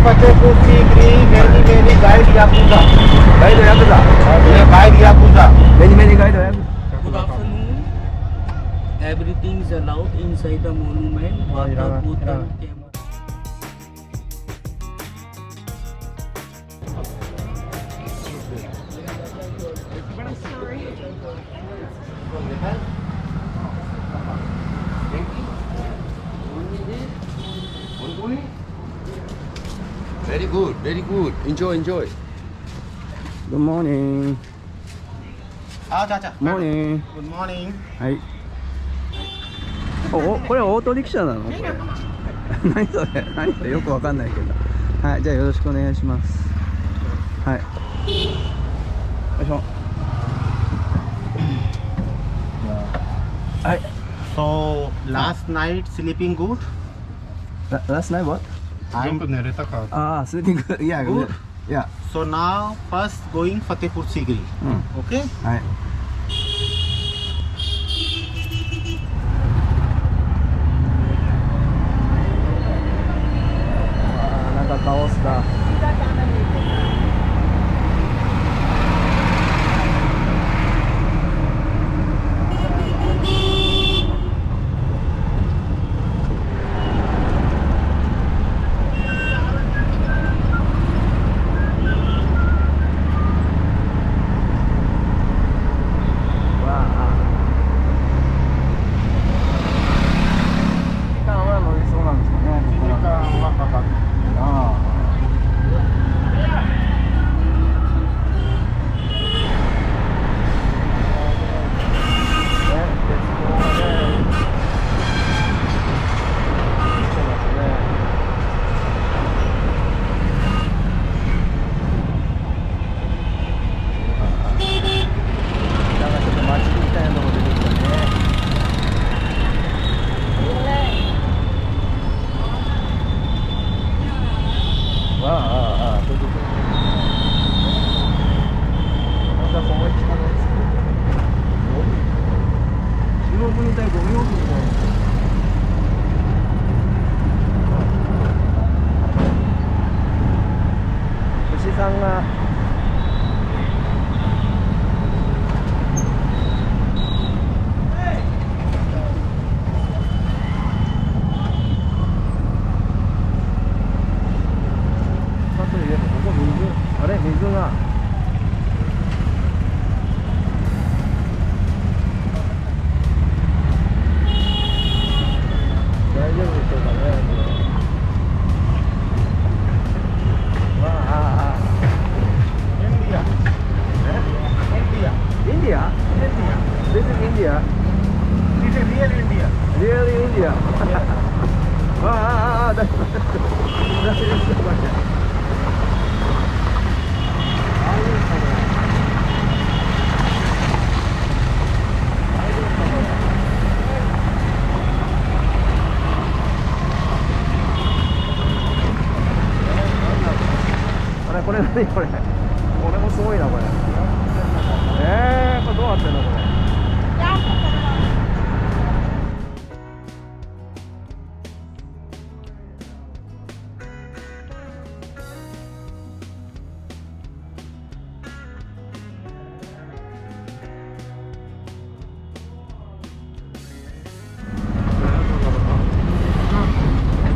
Fatehpur Sikri, many guide yakuza. Guide yakuza. Yeah, guide yakuza. Many guide yakuza. Good afternoon. Everything is allowed inside the monument. Water bottle, camera. Very good, very good. Enjoy. Good morning. Morning. Good morning. はい。これオートリクシャなの？これ。何それ？何それ？よくわかんないけど。はい、じゃあよろしくお願いします。はい。よいしょ。はい。So last night sleeping good? Last night what? I'm sleeping good. Yeah, Good. Yeah. So now first going Fatehpur Sikri. Okay? はい。なんかカオスだ。これ何これ？これもすごいなこれ。これどうなってんのこれ？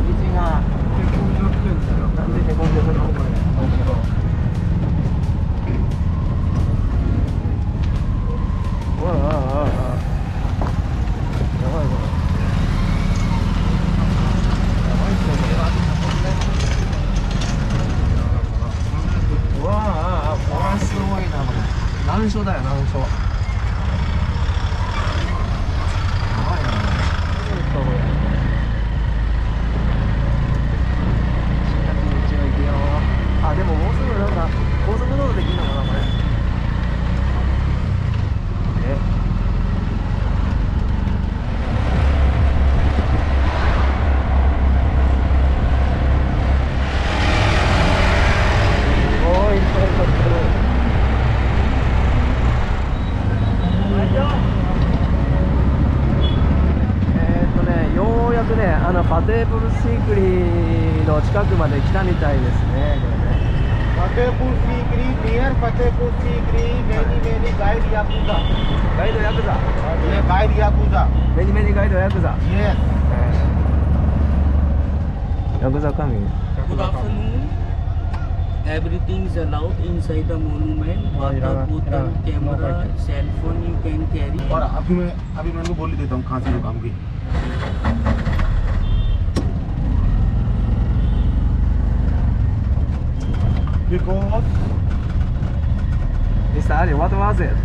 道がなんでへこんでるのこれ？ファテープルシークリーの近くまで来たみたいですね。 Fatehpur Sikri, near Fatehpur Sikri, many guide yakuza. ガイドヤクザ。 Yeah, guide yakuza. メニメニガイドヤクザ。 Yes. ヤクザ神。 Good afternoon. Everything is allowed inside the monument. Water bottle, camera, cell phone you can carry. और अभी मैं उनको बोल ही देता हूँ कहाँ से लोग आऊँगी. Because Mr. Ali, what was it?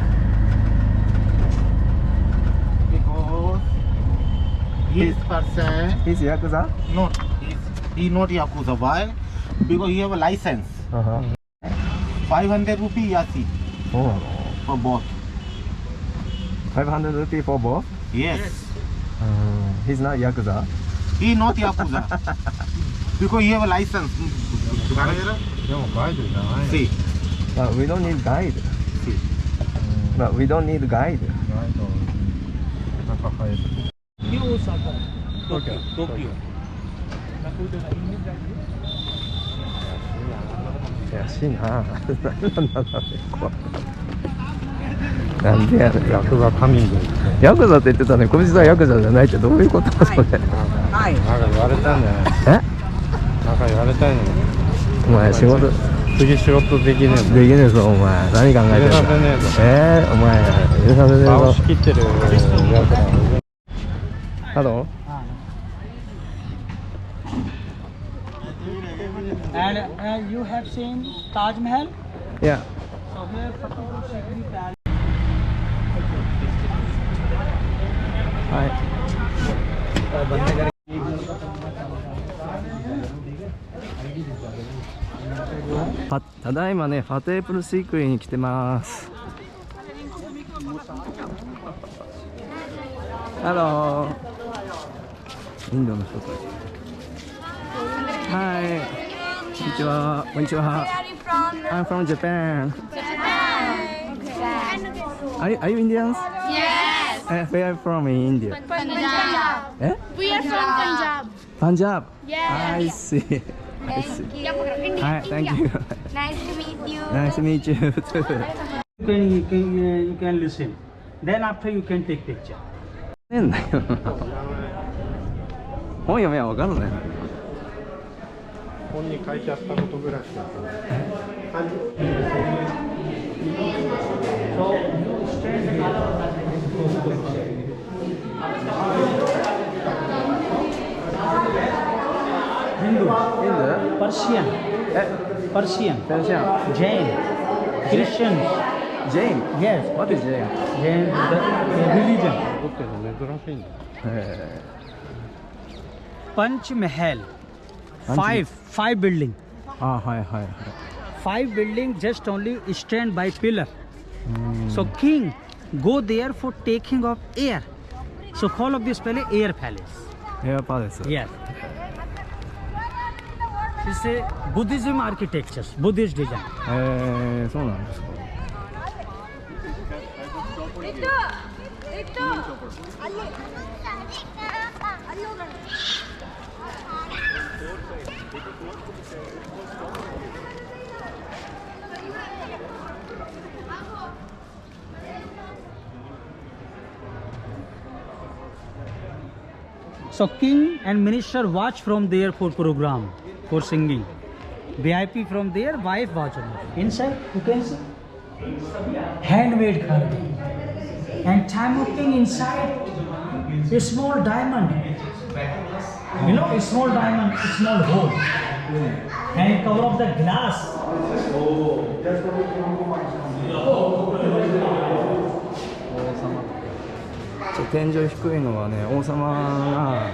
his person He's Yakuza? not he not yakuza. Why? Because he have a license. 500 rupee yasi Oh, for both. 500 rupee for both? Yes. He's not Yakuza. He not yakuza. Because he have a license. See. But we don't need guide. See. But we don't need guide. New Osaka. Tokyo. 怪しいな。何なんだろうこれ。なんでやるヤクザカミング。ヤクザって言ってたね。こいつはヤクザじゃないってどういうことそれ。なんか言われたんじゃない。え？なんか言われたんじゃない。お前仕事次仕事できねえぞ。できねえぞお前。何考えてんだ。許されねえぞ。お前許されねえぞ。場を仕切ってるヤクザ。ハロー。And you have seen Taj Mahal? Yeah. So here Fatehpur Sikri Palace. はい。ただいまね、ファテープルシークリーに来てます。ハロー。インドの人たち。はい。こんにちは。こんにちは。I'm from Japan. Are you Indians? Yes. Where are you from in India? Punjab. Eh? We are from Punjab. Punjab. Yes. I see. I see. Hi, thank you. Nice to meet you. Nice to meet you too. You can listen. Then after you can take picture. ねんだよ。本読めばわかるね。本に書いてあったことぐらいしか。Hindu, Hindu? Persian, Persian, Persian. Jain, Christians. Jain. Yes. What is Jain? Jain, the religion. 撮ってるの珍しいんだ。Panch Mahal. Panch- Five building. あ、はいはいはい。 Five building just only stand by pillar. So king go there for taking of air. So call of this palace air palace. エアパレス。 Yes. It's a Buddhism architecture, Buddhist design. そうなんですか。So king and minister watch from there for program, for singing. VIP from there, wife watch on it. Inside you can see handmade carving. And time of king inside a small diamond. You know, a small diamond, a small hole. And cover of the glass. 天井低いのはね、王様が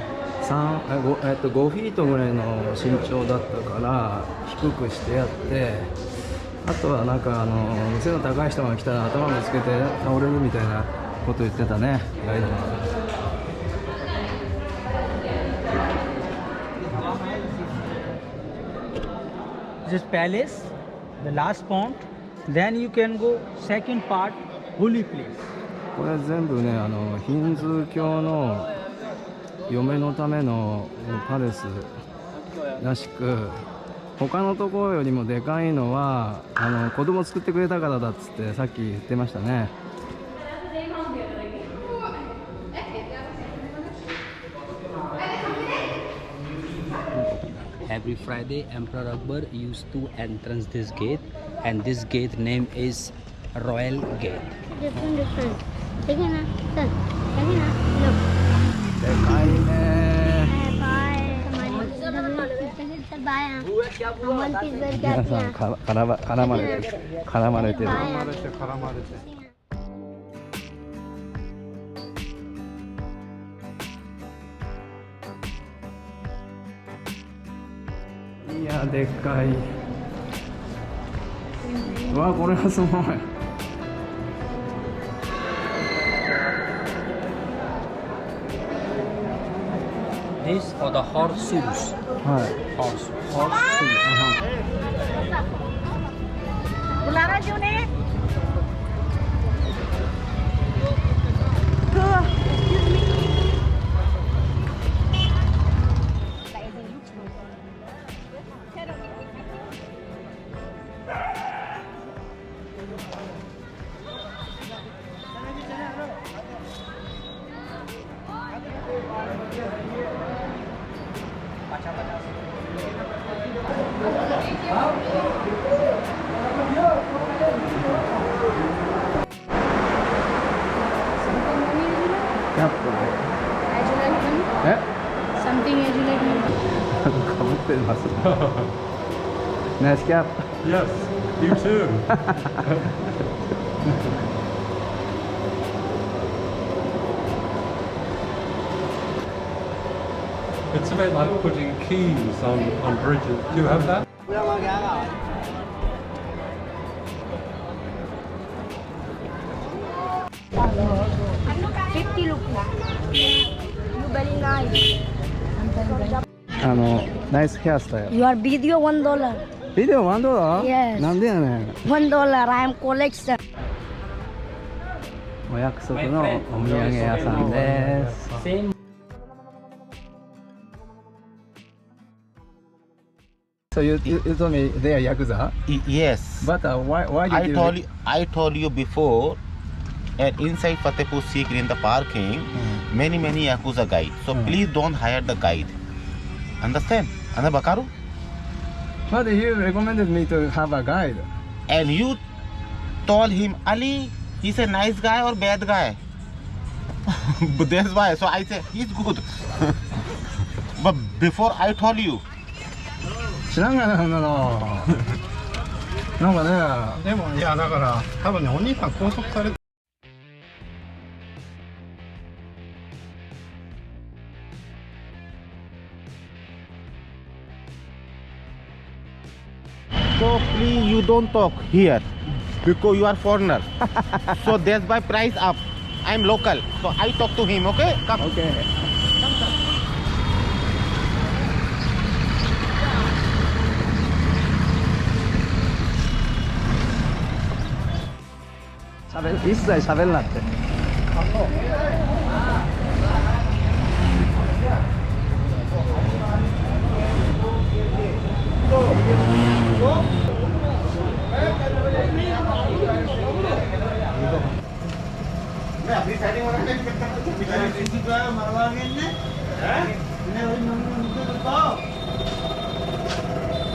5フィートぐらいの身長だったから低くしてやって、あとはなんか背の高い人が来たら頭ぶつけて倒れるみたいなこと言ってたね、ガイドが。This palace, the last point. Then you can go second part, holy place. これ全部ね、ヒンズー教の嫁のためのパレスらしく、他のところよりもでかいのは子供作ってくれたからだっつってさっき言ってましたね。Every Friday, Emperor Akbar used to entrance this gate, and this gate name is Royal Gate. Different. देखिए ना सर, देखिए ना look. でかいね。Bye. Bye. One piece burger 皆さん絡まれてる。絡まれて絡まれて。いやでっかい。うわこれはすごい。This for the horse shoes. はい。Horse shoes. Bulara Juni. Something as you like. かぶってます。ナイスキャップ。 Yes, you too. It's a bit like putting keys on bridges. Do you have that? 50 rupees. You very nice. ナイスヘアスタイル。 Your video $1. ビデオ$1？ Yes. なんでやねん。 $1. I am collector. お約束のお土産屋さんです。 Same. So you told me they are yakuza, Yes. but why did I told you before. And inside Fatehpur Sikri in the parking, many yakuza guide. So please don't hire the guide. Understand? Anda bakaru? But you recommended me to have a guide. And you told him, Ali, he's a nice guy or bad guy? But that's why. So I say he's good. But before I told you. 知らんがなそんなの。なんかね。でもいやだから多分ねお兄さん拘束されて。So please you don't talk here because you are foreigner. So that's why price up. I'm local. So I talk to him, okay? Come. Okay. 一切喋るなって。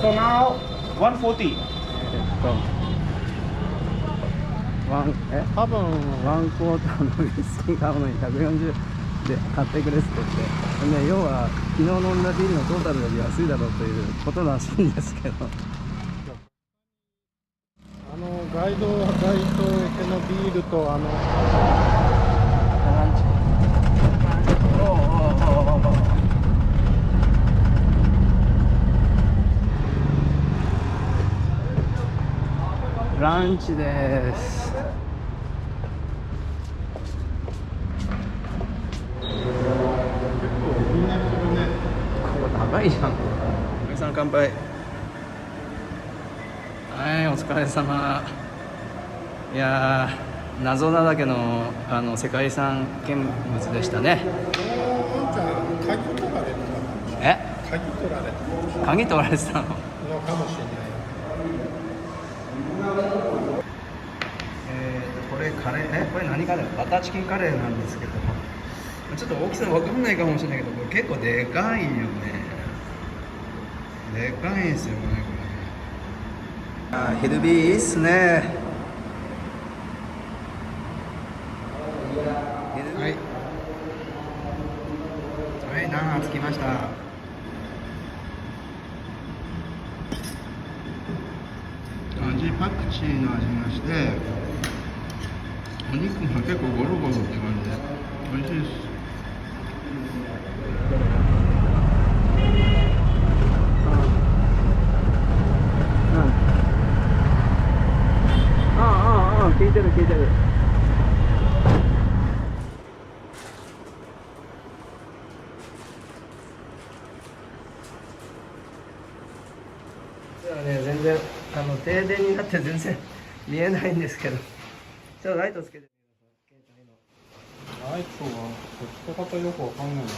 So now 140. 多分ワンクォーターのウイスキー買うのに140で買ってくれって言って、ね、要は昨日飲んだビールのトータルより安いだろうということらしいんですけど、ガイドこのビールとランチです。ここ高いじゃん。お客さん乾杯。はい、お疲れ様。いやー、謎だらけの世界遺産見物でしたね。え？鍵取られてたの？これカレー、これ何カレー？バターチキンカレーなんですけど、ちょっと大きさわかんないかもしれないけど、これ結構でかいよね。でかいんですよね、これ。昼日いいっすね。はい。はい、ナン着きました。味パクチーの味がして、お肉が結構ゴロゴロって感じで美味しいです。聞いてる聞いてる。全然停電になって全然見えないんですけど、ちょっとライトつけてみます。ライトはこっち方よくわかんないな。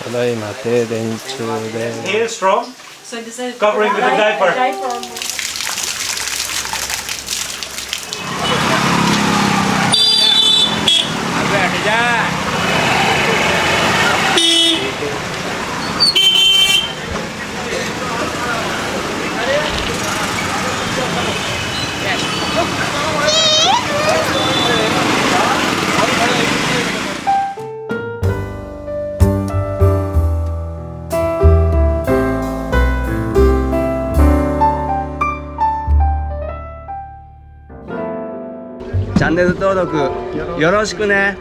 ただいま停電中で。Hair straw, covering with a diaper.チャンネル登録よろしくね。